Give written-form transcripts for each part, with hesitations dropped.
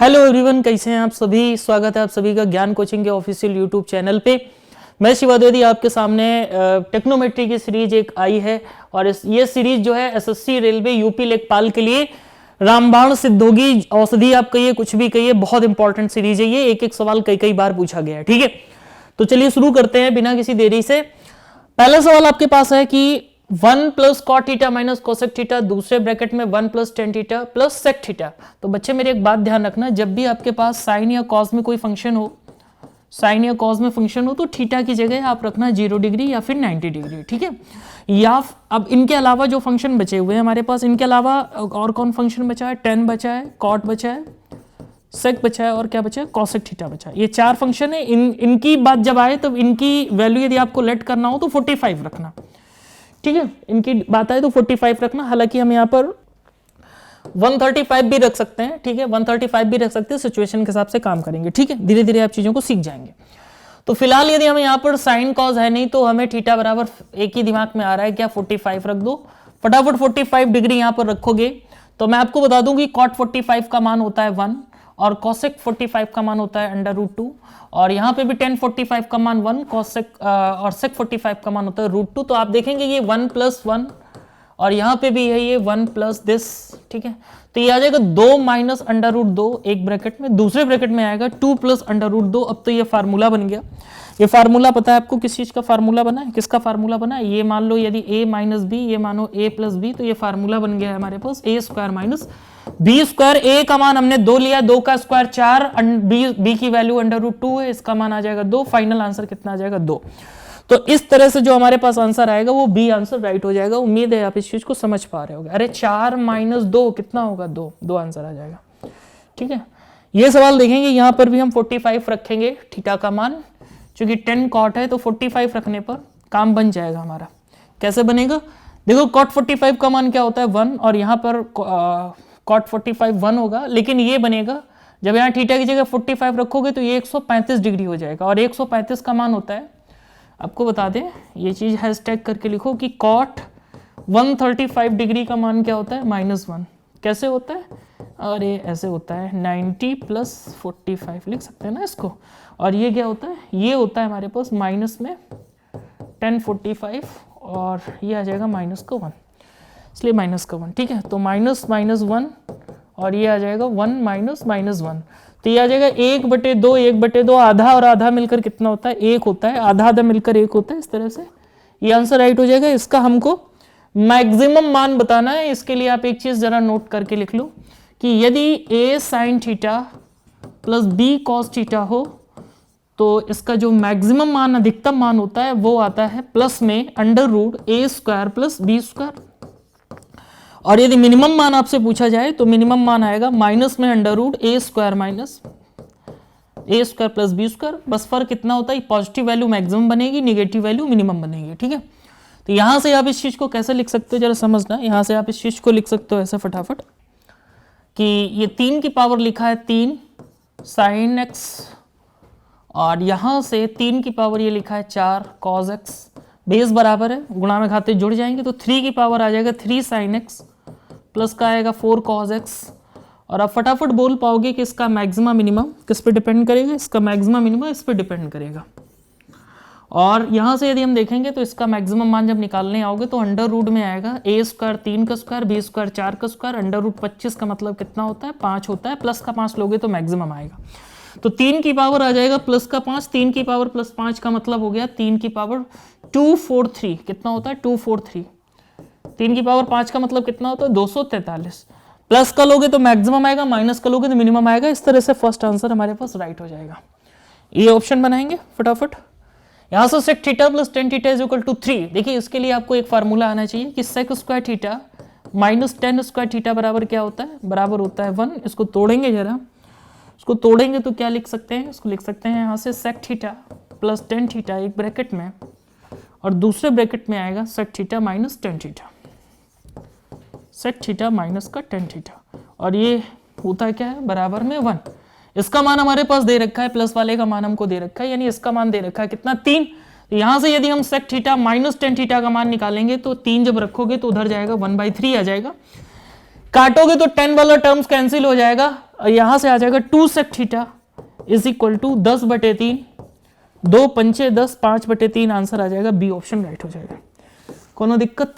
Hello everyone, कैसे हैं आप सभी। स्वागत है आप सभी का ज्ञान कोचिंग के ऑफिशियल यूट्यूब चैनल पे। मैं शिवा द्विवेदी आपके सामने टेक्नोमेट्री की सीरीज एक आई है और ये सीरीज जो है एसएससी रेलवे यूपी लेखपाल के लिए रामबाण सिद्धोगी औषधि आप कहिए कुछ भी कहिए, बहुत इंपॉर्टेंट सीरीज है ये। एक एक सवाल कई कई बार पूछा गया है। ठीक है, तो चलिए शुरू करते हैं बिना किसी देरी से। पहला सवाल आपके पास है कि 1 plus cot theta minus cosec theta, दूसरे ब्रैकेट में 1 plus tan theta plus sec theta. तो बच्चे मेरे एक बात ध्यान रखना, जब भी आपके पास साइन या कॉस में कोई फंक्शन हो, साइन या कॉस में फंक्शन हो तो थीटा की जगह आप रखना 0 डिग्री या फिर 90 डिग्री। ठीक है, या अब इनके अलावा जो फंक्शन बचे हुए हैं हमारे पास, इनके अलावा और कौन फंक्शन बचा है, टेन बचा है, कॉट बचा है, सेक बचा है और क्या बचा है, कॉसेक थीटा बचा है। ये चार फंक्शन है। इनकी बात जब आए तब इनकी वैल्यू यदि आपको लेट करना हो तो 45 रखना। ठीक है, इनकी बात आए तो 45 रखना। हालांकि हम यहाँ पर 135 भी रख सकते हैं। ठीक है, 135 भी रख सकते हैं, सिचुएशन के हिसाब से काम करेंगे। ठीक है, धीरे धीरे आप चीजों को सीख जाएंगे। तो फिलहाल यदि हम यहाँ पर साइन कॉस है नहीं तो हमें थीटा बराबर एक ही दिमाग में आ रहा है क्या, 45 रख दो। फटाफट 45 डिग्री यहाँ पर रखोगे तो मैं आपको बता दूं कि कॉट 45 का मान होता है 1 और कॉसेक 45 का मान होता है √2 और यहाँ पे भी tan 45 का मान 1 कॉसेक और सेक 45 का मान होता है √2। तो आप देखेंगे ये 1 + 1 और यहाँ पे भी है ये 1 + दिस। ठीक है, तो ये आ जाएगा 2 माइनस √2 एक ब्रैकेट में, दूसरे ब्रैकेट में आएगा 2 + √2। अब तो ये फार्मूला बन गया। ये फार्मूला पता है आपको किस चीज का फार्मूला बना है, किसका फार्मूला बना है? ये मान लो यदि a - b, ये मानो a + b, तो ये फार्मूला बन गया है हमारे पास a² - b²। a का मान हमने 2 लिया, 2 का स्क्वायर 4, b की वैल्यू √2 है, इसका मान आ जाएगा 2। फाइनल आंसर कितना आ जाएगा, 2। तो इस तरह से जो हमारे पास आंसर आएगा वो बी आंसर राइट हो जाएगा। उम्मीद है आप इस चीज को समझ पा रहे होगे। अरे 4 - 2 कितना होगा, 2 आंसर आ जाएगा। ठीक है, ये सवाल देखेंगे, यहाँ पर भी हम 45 रखेंगे थीटा का मान, क्योंकि 10 कॉट है तो 45 रखने पर काम बन जाएगा हमारा। कैसे बनेगा, देखो कॉट 45 का मान क्या होता है 1 और यहाँ पर कॉट 45 1 होगा, लेकिन ये बनेगा जब यहाँ थीटा की जगह 45 रखोगे तो ये 135 डिग्री हो जाएगा और 135 का मान होता है, आपको बता दें ये चीज हैशटैग करके लिखो कि कॉट 135 डिग्री का मान क्या होता है, -1। कैसे होता है, अरे ऐसे होता है 90 + 45 लिख सकते हैं ना इसको। और ये क्या होता है, ये होता है हमारे पास माइनस में 10 45 और ये आ जाएगा -1, इसलिए -1। ठीक है, तो -1 और ये आ जाएगा 1 - -1, तो ये आ जाएगा 1/2, 1/2 आधा और आधा मिलकर कितना होता है, 1 होता है, आधा आधा मिलकर 1 होता है। इस तरह से ये आंसर राइट हो जाएगा। इसका हमको मैक्सिमम मान बताना है। इसके लिए आप एक चीज जरा नोट करके लिख लो कि यदि a sin theta + b cos theta हो तो इसका जो मैक्सिमम मान, अधिकतम मान होता है वो आता है प्लस में √a² + b²। और यदि मिनिमम मान आपसे पूछा जाए तो मिनिमम मान आएगा माइनस में √a² - a² + b²। बस फर्क कितना होता है, पॉजिटिव वैल्यू मैक्सिमम बनेगी, निगेटिव वैल्यू मिनिमम बनेगी। ठीक है, तो यहां से आप इस चीज को कैसे लिख सकते हो जरा समझना। यहां से आप इस चीज को लिख सकते हो ऐसे फटाफट कि ये 3 की पावर लिखा है 3 sin x और यहां से 3 की पावर ये लिखा है 4 cos x। बेस बराबर है, गुणा में खाते जुड़ जाएंगे तो 3 की पावर आ जाएगा 3 sin x प्लस का आएगा 4 cos x। और आप फटाफट बोल पाओगे कि इसका मैक्सिमा मिनिमम किस पे डिपेंड करेगा, इसका मैक्सिमा मिनिमम इस पे डिपेंड करेगा। और यहां से यदि हम देखेंगे तो इसका मैक्सिमम मान जब निकालने आओगे तो √, में आएगा a² 3 का स्क्वायर, b² 4 का स्क्वायर, √25 का मतलब कितना होता है, 5 होता है। प्लस का 5 लोगे तो मैक्सिमम आएगा। तो 3 की पावर आ जाएगा प्लस का 5, 3 की पावर +5 का मतलब हो गया 3 की पावर 243। कितना होता है, 243। 3 की पावर 5 का मतलब कितना होता है, 243। प्लस का लोगे तो मैक्सिमम आएगा, माइनस का लोगे तो मिनिमम आएगा। इस तरह से फर्स्ट आंसर हमारे पास राइट हो जाएगा। ये ऑप्शन बनाएंगे फटाफट। यहां से sec थीटा + tan थीटा = 3। देखिए इसके लिए आपको एक फार्मूला आना चाहिए कि sec² थीटा - tan² थीटा बराबर क्या होता है, बराबर होता है 1। इसको तोड़ेंगे जरा, इसको तोड़ेंगे तो क्या लिख सकते हैं, इसको लिख सकते हैं यहाँ से sec थीटा + tan थीटा एक ब्रैकेट में और दूसरे ब्रैकेट में आएगा sec theta - tan theta, sec theta minus का tan थीटा और ये होता है क्या है, बराबर में 1। इसका मान हमारे पास दे रखा है, प्लस वाले का मान हमको दे रखा है, यानी इसका मान दे रखा है कितना, 3। तो यहां से यदि हम sec थीटा - tan थीटा का मान निकालेंगे तो 3 जब रखोगे तो उधर जाएगा 1/3 आ जाएगा। काटोगे तो 10 वाला टर्म्स कैंसिल हो जाएगा, यहां से आ जाएगा 2 sec theta is equal to 10/3, 2 पंचे 10, 5/3 आंसर आ जाएगा, बी ऑप्शन राइट हो जाएगा। कोनो दिक्कत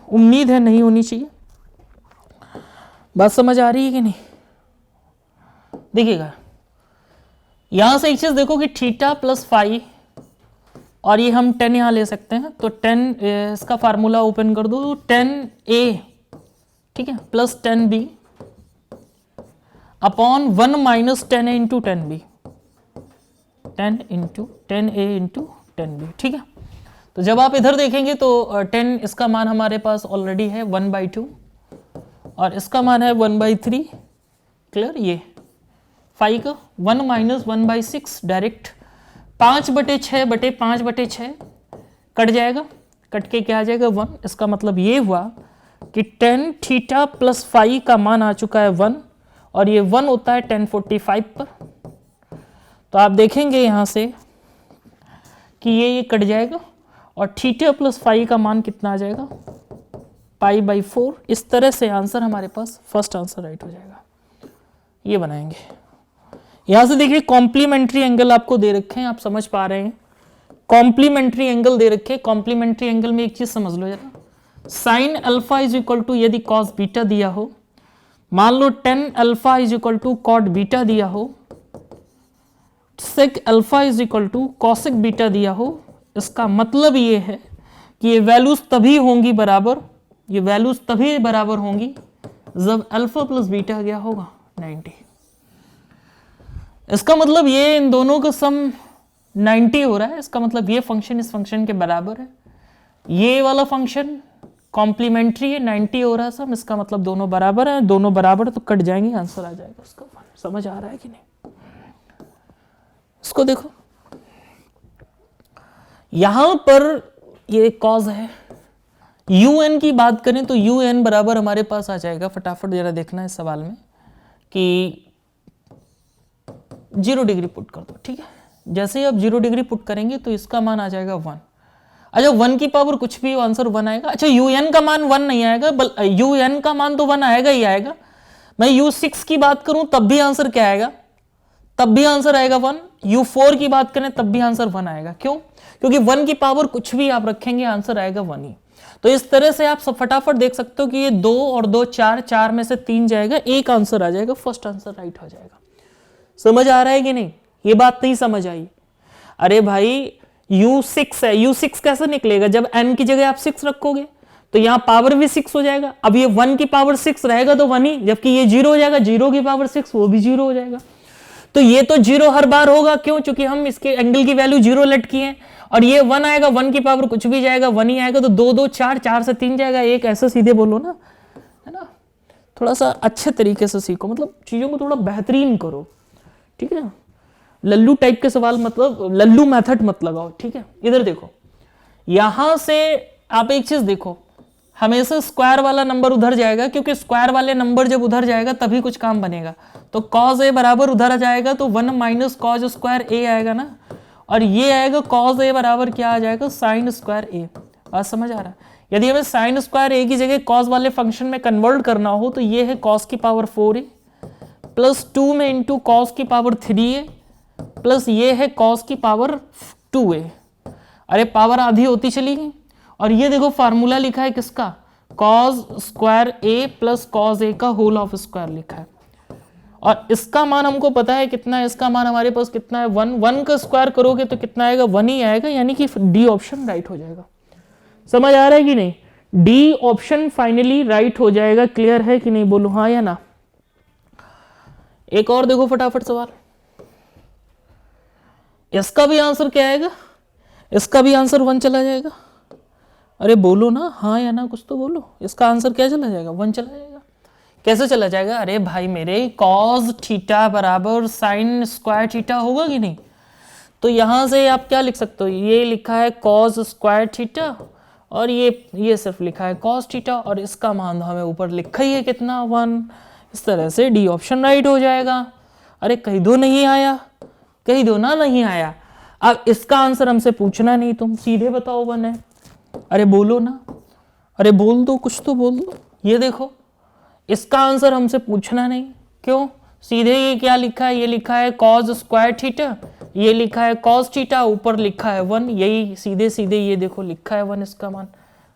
उम्मीद है नहीं होनी चाहिए। बात समझ आ रही है कि नहीं? देखिएगा यहां से एक चीज देखो कि थीटा प्लस फाई, और ये हम 10 यहां ले सकते हैं, तो 10 इसका फार्मूला ओपन कर दो, 10a ठीक है plus 10b upon 1 minus 10a into 10b, 10 into 10a into 10b। ठीक है, तो जब आप इधर देखेंगे तो 10 इसका मान हमारे पास ऑलरेडी है 1/2 और इसका मान है 1/3। क्लियर? ये 5 का 1 माइनस 1/6 डायरेक्ट 5/6 कट जाएगा, कट के क्या आ जाएगा 1। इसका मतलब ये हुआ कि 10 थीटा प्लस फाई का मान आ चुका है 1 और ये 1 होता है 1045 पर। तो आप देखेंगे यहां से कि ये कट जाएगा और थीटा प्लस फाई का मान कितना आ जाएगा π/4। इस तरह से आंसर हमारे पास फर्स्ट आंसर राइट हो जाएगा। ये बनाएंगे। यहां से देखिए कॉम्प्लीमेंट्री एंगल आपको दे रखे हैं, आप समझ पा रहे हैं, कॉम्प्लीमेंट्री एंगल दे रखे हैं। कॉम्प्लीमेंट्री एंगल में एक चीज समझ लो जरा, sine alpha is equal to यदि कॉस बीटा दिया हो, मान लो tan alpha is equal to cot beta दिया हो, sec alpha is equal to cosec beta दिया हो, इसका मतलब ये है कि ये वैल्यूज तभी होंगी बराबर, ये वैल्यूज तभी बराबर होंगी जब अल्फा प्लस बीटा गया होगा 90। इसका मतलब ये इन दोनों का सम 90 हो रहा है, इसका मतलब ये फंक्शन इस फंक्शन के बराबर है, ये वाला फंक्शन कॉम्प्लीमेंट्री है, 90 हो रहा है सम, इसका मतलब दोनों बराबर है, दोनों बराबर तो कट जाएंगे, आंसर आ जाएगा उसका। समझ आ रहा है कि नहीं? इसको देखो यहां पर ये कॉज है, un की बात करें तो un बराबर हमारे पास आ जाएगा, फटाफट जरा देखना है इस सवाल में कि 0 डिग्री पुट कर दो। ठीक है, जैसे ही आप 0 डिग्री पुट करेंगे तो इसका मान आ जाएगा 1। अच्छा 1 की पावर कुछ भी आंसर 1 आएगा। अच्छा un का मान 1 नहीं आएगा, un का मान तो 1 आएगा ही आएगा। मैं u6 की बात करूं तब भी आंसर क्या आएगा, तब भी आंसर आएगा 1। u4 की बात करें तब भी आंसर 1 आएगा। क्यों? क्योंकि 1 की पावर कुछ भी आप रखेंगे आंसर आएगा 1 ही। तो इस तरह से आप सब फटाफट देख सकते हो कि ये 2 और 2 4, 4 में से 3 जाएगा, एक आंसर आ जाएगा, फर्स्ट आंसर राइट हो जाएगा। समझ आ रहा है कि नहीं? ये बात नहीं समझ आई? अरे भाई u6 है, u6 कैसे निकलेगा? जब n की जगह आप 6 रखोगे तो यहां पावर भी 6 हो जाएगा। अब ये 1 की पावर 6 रहेगा तो 1 ही, जबकि ये 0 हो जाएगा, 0 की पावर 6 वो भी 0 हो जाएगा। तो ये तो 0 हर बार होगा, क्यों? क्योंकि हम इसके एंगल की वैल्यू 0 लेट की है, और ये 1 आएगा, 1 की पावर कुछ भी जाएगा 1 ही आएगा, तो 2 2 4, 4 से 3 जाएगा, एक ऐसा सीधे बोलो ना, है ना? थोड़ा सा अच्छे तरीके से सीखो, मतलब चीजों को थोड़ा बेहतरीन करो। ठीक है, लल्लू टाइप के सवाल मतलब लल्लू मेथड मत लगाओ। ठीक है, इधर देखो, यहां से आप एक चीज देखो, हमेशा स्क्वायर वाला नंबर उधर जाएगा, क्योंकि स्क्वायर वाले नंबर जब उधर जाएगा तभी कुछ काम बनेगा। तो कॉज ए बराबर उधर आ जाएगा, तो 1 माइनस कॉज स्क्वायर ए आएगा ना, और ये आएगा कॉज ए बराबर क्या आ जाएगा, साइन स्क्वायर ए। बात समझ आ रहा है? यदि हमें साइन स्क्वायर ए की जगह कॉज वाले फंक्शन में कन्वर्ट करना हो तो ये है कॉस की पावर 4a प्लस 2 में इंटू कॉस की पावर 3a प्लस ये है कॉस की पावर 2a। अरे पावर आधी होती चली गई, और ये देखो फार्मूला लिखा है किसका, cos square A plus cos A का होल ऑफ स्क्वायर लिखा है, और इसका मान हमको पता है कितना है, इसका मान हमारे पास कितना है 1। 1 का स्क्वायर करोगे तो कितना आएगा, 1 ही आएगा, यानी कि डी ऑप्शन राइट हो जाएगा। समझ आ रहा है कि नहीं? डी ऑप्शन फाइनली राइट हो जाएगा। क्लियर है कि नहीं? बोलो हाँ या ना। एक और देखो फटाफट सवाल, इसका भी आंसर क्या आएगा, इसका भी आंसर 1 चला जाएगा। अरे बोलो ना हाँ या ना, कुछ तो बोलो। इसका आंसर क्या चला जाएगा, 1 चला जाएगा। कैसे चला जाएगा? अरे भाई मेरे कॉस थीटा बराबर साइन स्क्वायर थीटा होगा कि नहीं? तो यहां से आप क्या लिख सकते हो, ये लिखा है कॉस स्क्वायर थीटा, और ये सिर्फ लिखा है कॉस थीटा, और इसका मान हमें ऊपर लिखा ही है कितना, 1। इस तरह से डी ऑप्शन राइट हो जाएगा। अरे कहीं दो नहीं आया, कहीं दो ना नहीं आया। अब इसका आंसर हमसे पूछना नहीं, तुम सीधे बताओ 1 है। अरे बोलो ना, अरे बोल दो, कुछ तो बोल दो। ये देखो, इसका आंसर हमसे पूछना नहीं, क्यों? सीधे ये क्या लिखा है, ये लिखा है cos स्क्वायर थीटा, ये लिखा है cos थीटा, ऊपर लिखा है 1, यही सीधे सीधे ये देखो लिखा है 1, इसका मान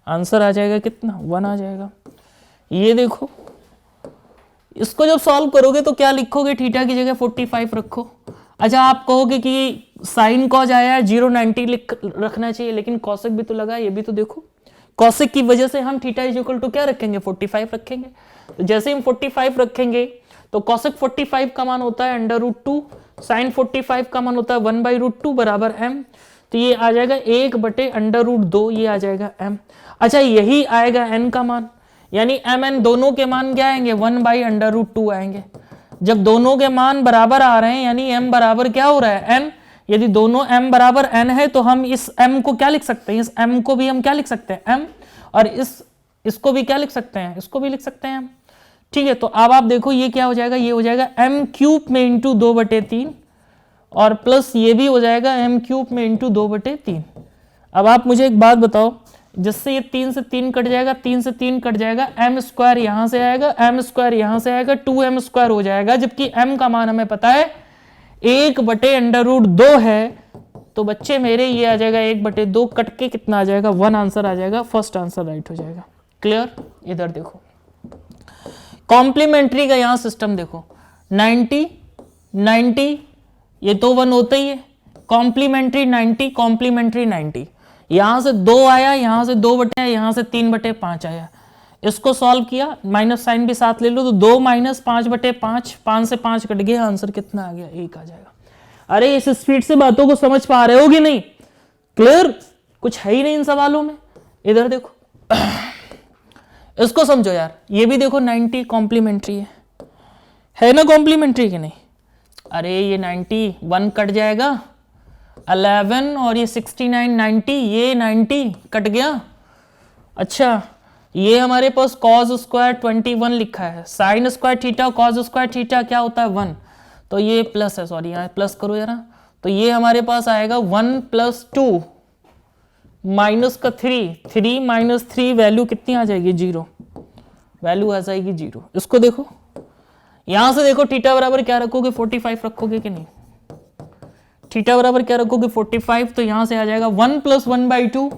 आंसर आ जाएगा कितना, 1 आ जाएगा। ये देखो इसको जब सॉल्व करोगे तो क्या लिखोगे, थीटा की जगह 45 रखो। अच्छा आप कहोगे कि साइन कॉज आया है 090 रखना चाहिए, लेकिन कॉसेक भी तो लगा, ये भी तो देखो, कॉसेक की वजह से हम थीटा इज इक्वल टू क्या रखेंगे, 45 रखेंगे। तो जैसे हम 45 रखेंगे तो कॉसेक 45 का मान होता है अंडर रूट 2, साइन 45 का मान होता है 1/√2 बराबर m, तो ये आ जाएगा 1/√2, ये आ जाएगा m। अच्छा यही आएगा n का मान, यानी mn दोनों के मान क्या आएंगे, 1/√2 आएंगे। जब दोनों के मान बराबर आ रहे हैं यानी m बराबर क्या हो रहा है, n, यदि दोनों m बराबर n है तो हम इस m को क्या लिख सकते हैं, इस m को भी हम क्या लिख सकते हैं m, और इसको भी क्या लिख सकते हैं, इसको भी लिख सकते हैं m। ठीक है, तो अब आप देखो ये क्या हो जाएगा, ये हो जाएगा m³ में इंटू 2/3 और प्लस ये भी हो जाएगा m³ में इंटू 2/3। अब आप मुझे एक बात बताओ, जिससे ये 3 से 3 कट जाएगा, 3 से 3 कट जाएगा, m स्क्वायर यहां से आएगा, m स्क्वायर यहां से आएगा, 2m स्क्वायर हो जाएगा, जबकि m का मान हमें पता है 1/√2 है। तो बच्चे मेरे ये आ जाएगा 1/2, कट के कितना आ जाएगा, 1 आंसर आ जाएगा, फर्स्ट आंसर राइट हो जाएगा। क्लियर। इधर देखो कॉम्प्लीमेंट्री का यहां सिस्टम देखो, 90 90 ये तो 1 होता ही है, कॉम्प्लीमेंट्री 90 कॉम्प्लीमेंट्री 90, यहां से 2 आया, यहां से 2/, यहां से 3/5 आया। इसको सॉल्व किया, माइनस साइन भी साथ ले लो, तो 2 - 5/5, 5 से 5 कट गया, आंसर कितना आ गया, 1 आ जाएगा। अरे इस स्पीड से बातों को समझ पा रहे हो कि नहीं, क्लियर, कुछ है ही नहीं इन सवालों में। इधर देखो इसको समझो यार, ये भी देखो 90 कॉम्प्लीमेंट्री है ना, कॉम्प्लीमेंट्री कि नहीं। अरे ये 90 1 कट जाएगा, 11 और ये 69 90, ये 90 कट गया। अच्छा ये हमारे पास cos स्क्वायर 21 लिखा है, sine square theta cos square theta क्या होता है 1, तो ये प्लस है, सॉरी यहाँ प्लस करो जरा, तो ये हमारे पास आएगा 1 + 2 माइनस का 3, 3 - 3 वैल्यू कितनी आ जाएगी, 0, वैल्यू आ जाएगी 0। इसको देखो, यहां से देखो थीटा बराबर क्या रखोगे, 45 रखोगे कि नहीं, थीटा बराबर क्या रखोगे 45, तो यहां से आ जाएगा 1 + 1/2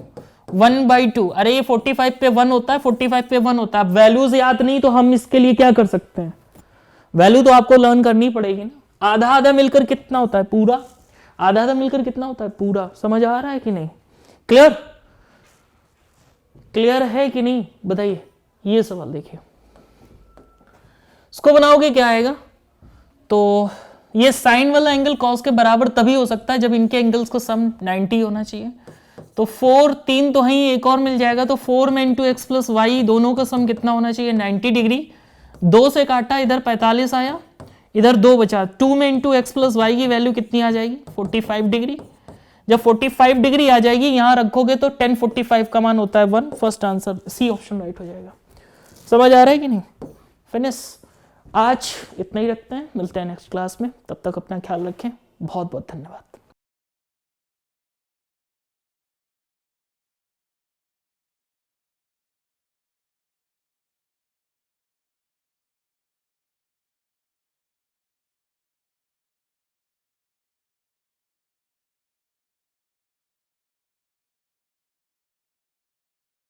1/2। अरे ये 45 पे 1 होता है, 45 पे 1 होता है। वैल्यूज याद नहीं तो हम इसके लिए क्या कर सकते हैं, वैल्यू तो आपको लर्न करनी पड़ेगी ना। आधा आधा मिलकर कितना होता है, पूरा, आधा आधा मिलकर कितना होता है, पूरा। समझ आ रहा है कि नहीं, क्लियर, क्लियर है कि नहीं बताइए। ये सवाल देखिए, इसको बनाओगे क्या आएगा, तो ये साइन वाला एंगल कॉस के बराबर तभी हो सकता है जब इनके एंगल्स को सम 90 होना चाहिए। तो 4 3 तो है ही, एक और मिल जाएगा, तो 4 में इंटू x + y दोनों का सम कितना होना चाहिए, 90 डिग्री। 2 से काटा, इधर 45 आया, इधर 2 बचा, 2 में इंटू x + y की वैल्यू कितनी आ जाएगी, 45 डिग्री। जब 45 डिग्री आ जाएगी यहां रखोगे तो 1045 का मान होता है 1, first answer C option right हो जाएगा। समझ आ रहा है कि नहीं, फिनिश। आज इतना ही रखते हैं, मिलते हैं नेक्स्ट क्लास में, तब तक अपना ख्याल रखें, बहुत बहुत धन्यवाद।